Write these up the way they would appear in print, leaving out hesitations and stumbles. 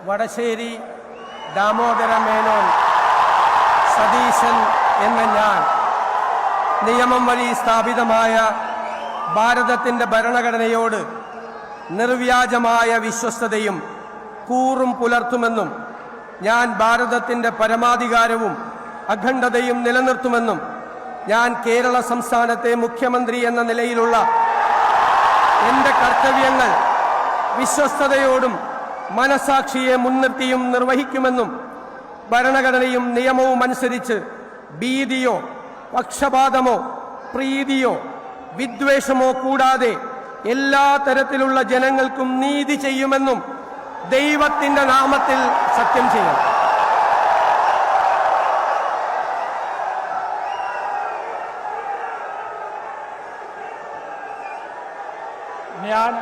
വടശ്ശേരി ദാമോദര മേനോൻ സതീശൻ എന്ന ഞാൻ നിയമം വഴി സ്ഥാപിതമായ ഭാരതത്തിൻ്റെ ഭരണഘടനയോട് നിർവ്യാജമായ വിശ്വസ്തതയും കൂറും പുലർത്തുമെന്നും ഞാൻ ഭാരതത്തിൻ്റെ പരമാധികാരവും അഖണ്ഡതയും നിലനിർത്തുമെന്നും ഞാൻ കേരള സംസ്ഥാനത്തെ മുഖ്യമന്ത്രി എന്ന നിലയിലുള്ള എൻ്റെ കർത്തവ്യങ്ങൾ വിശ്വസ്തയോടും മനസാക്ഷിയെ മുൻനിർത്തിയും നിർവഹിക്കുമെന്നും ഭരണഘടനയും നിയമവും അനുസരിച്ച് ഭീതിയോ പക്ഷപാതമോ പ്രീതിയോ വിദ്വേഷമോ കൂടാതെ എല്ലാ തരത്തിലുള്ള ജനങ്ങൾക്കും നീതി ചെയ്യുമെന്നും ദൈവത്തിൻ്റെ നാമത്തിൽ സത്യം ചെയ്യും. ഞാൻ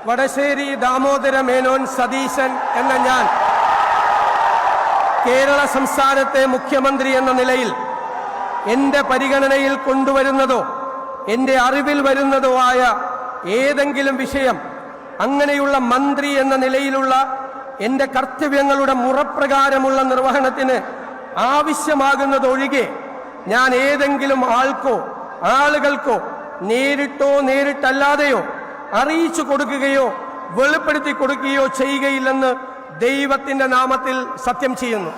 വടശ്ശേരി ദാമോദര മേനോൻ സതീശൻ എന്ന ഞാൻ കേരള സംസ്ഥാനത്തെ മുഖ്യമന്ത്രി എന്ന നിലയിൽ എൻ്റെ പരിഗണനയിൽ കൊണ്ടുവരുന്നതോ എൻ്റെ അറിവിൽ വരുന്നതോ ആയ ഏതെങ്കിലും വിഷയം അങ്ങനെയുള്ള മന്ത്രി എന്ന നിലയിലുള്ള എൻ്റെ കർത്തവ്യങ്ങളുടെ മുറപ്രകാരമുള്ള നിർവഹണത്തിന് ആവശ്യമാകുന്നതൊഴികെ ഞാൻ ഏതെങ്കിലും ആൾക്കോ ആളുകൾക്കോ നേരിട്ടോ നേരിട്ടല്ലാതെയോ അറിയിച്ചു കൊടുക്കുകയോ വെളിപ്പെടുത്തി കൊടുക്കുകയോ ചെയ്യുകയില്ലെന്ന് ദൈവത്തിൻ്റെ നാമത്തിൽ സത്യം ചെയ്യുന്നു.